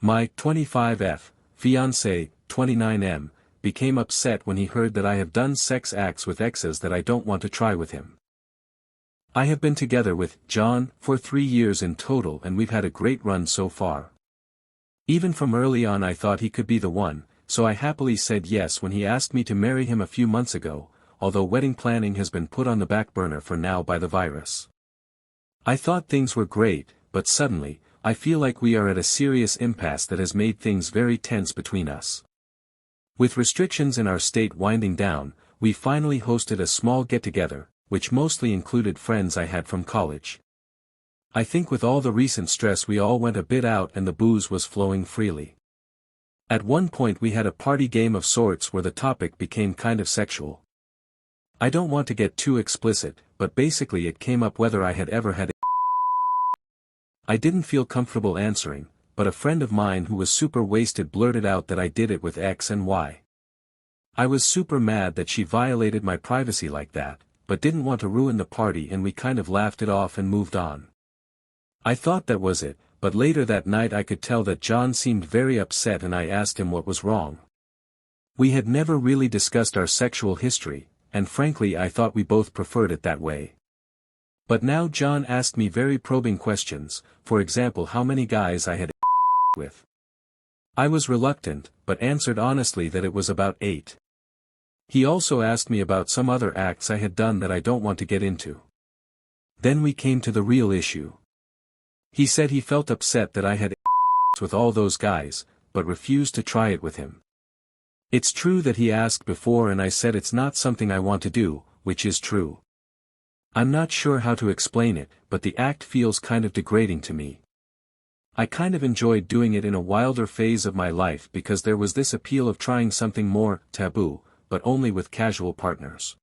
My 25F, fiancé, 29M, became upset when he heard that I have done sex acts with exes that I don't want to try with him. I have been together with John for 3 years in total and we've had a great run so far. Even from early on I thought he could be the one, so I happily said yes when he asked me to marry him a few months ago, although wedding planning has been put on the back burner for now by the virus. I thought things were great, but suddenly, I feel like we are at a serious impasse that has made things very tense between us. With restrictions in our state winding down, we finally hosted a small get-together, which mostly included friends I had from college. I think with all the recent stress we all went a bit out and the booze was flowing freely. At one point we had a party game of sorts where the topic became kind of sexual. I don't want to get too explicit, but basically it came up whether I had ever had I didn't feel comfortable answering, but a friend of mine who was super wasted blurted out that I did it with X and Y. I was super mad that she violated my privacy like that, but didn't want to ruin the party and we kind of laughed it off and moved on. I thought that was it, but later that night I could tell that John seemed very upset and I asked him what was wrong. We had never really discussed our sexual history, and frankly I thought we both preferred it that way. But now John asked me very probing questions, for example how many guys I had with. I was reluctant, but answered honestly that it was about 8. He also asked me about some other acts I had done that I don't want to get into. Then we came to the real issue. He said he felt upset that I had with all those guys, but refused to try it with him. It's true that he asked before and I said it's not something I want to do, which is true. I'm not sure how to explain it, but the act feels kind of degrading to me. I kind of enjoyed doing it in a wilder phase of my life because there was this appeal of trying something more taboo, but only with casual partners.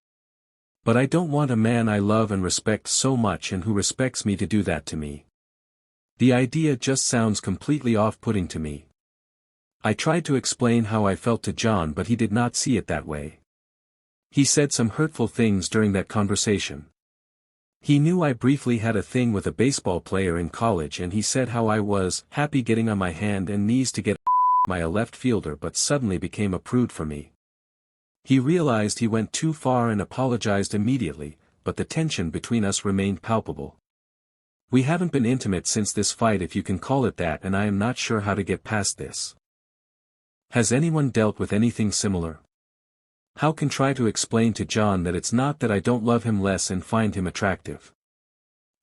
But I don't want a man I love and respect so much and who respects me to do that to me. The idea just sounds completely off-putting to me. I tried to explain how I felt to John but he did not see it that way. He said some hurtful things during that conversation. He knew I briefly had a thing with a baseball player in college and he said how I was happy getting on my hand and knees to get by a left fielder but suddenly became a prude for me. He realized he went too far and apologized immediately, but the tension between us remained palpable. We haven't been intimate since this fight if you can call it that and I am not sure how to get past this. Has anyone dealt with anything similar? How can try to explain to John that it's not that I don't love him less and find him attractive.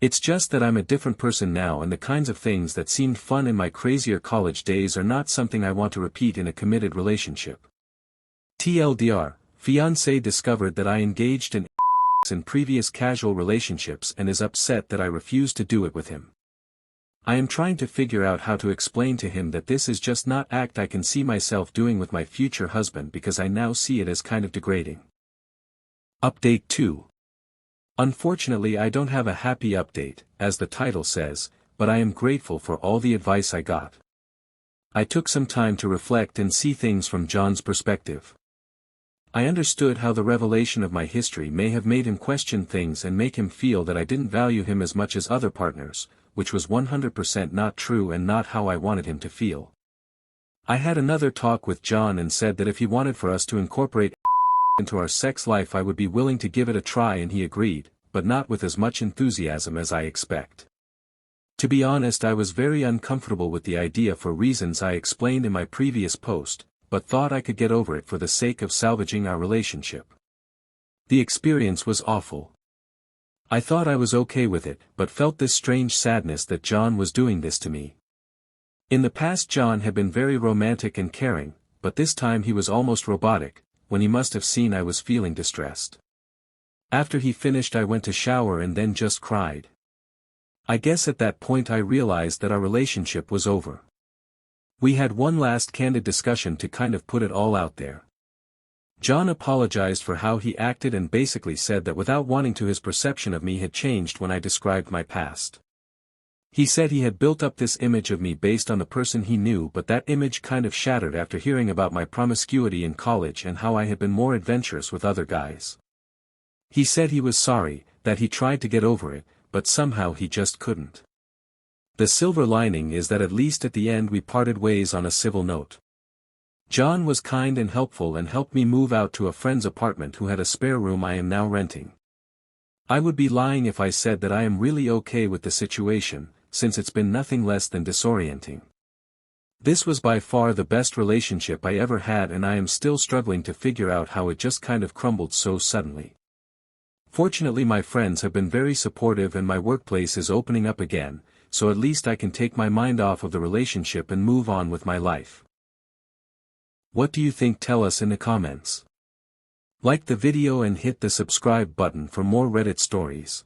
It's just that I'm a different person now and the kinds of things that seemed fun in my crazier college days are not something I want to repeat in a committed relationship. TLDR, fiancé discovered that I engaged in previous casual relationships and is upset that I refused to do it with him. I am trying to figure out how to explain to him that this is just not act I can see myself doing with my future husband because I now see it as kind of degrading. Update 2. Unfortunately I don't have a happy update, as the title says, but I am grateful for all the advice I got. I took some time to reflect and see things from John's perspective. I understood how the revelation of my history may have made him question things and make him feel that I didn't value him as much as other partners, which was 100% not true and not how I wanted him to feel. I had another talk with John and said that if he wanted for us to incorporate into our sex life I would be willing to give it a try and he agreed, but not with as much enthusiasm as I expect. To be honest I was very uncomfortable with the idea for reasons I explained in my previous post, but thought I could get over it for the sake of salvaging our relationship. The experience was awful. I thought I was okay with it, but felt this strange sadness that John was doing this to me. In the past John had been very romantic and caring, but this time he was almost robotic, when he must have seen I was feeling distressed. After he finished I went to shower and then just cried. I guess at that point I realized that our relationship was over. We had one last candid discussion to kind of put it all out there. John apologized for how he acted and basically said that without wanting to his perception of me had changed when I described my past. He said he had built up this image of me based on the person he knew but that image kind of shattered after hearing about my promiscuity in college and how I had been more adventurous with other guys. He said he was sorry, that he tried to get over it, but somehow he just couldn't. The silver lining is that at least at the end we parted ways on a civil note. John was kind and helpful and helped me move out to a friend's apartment who had a spare room I am now renting. I would be lying if I said that I am really okay with the situation, since it's been nothing less than disorienting. This was by far the best relationship I ever had, and I am still struggling to figure out how it just kind of crumbled so suddenly. Fortunately, my friends have been very supportive and my workplace is opening up again, so at least I can take my mind off of the relationship and move on with my life. What do you think? Tell us in the comments. Like the video and hit the subscribe button for more Reddit stories.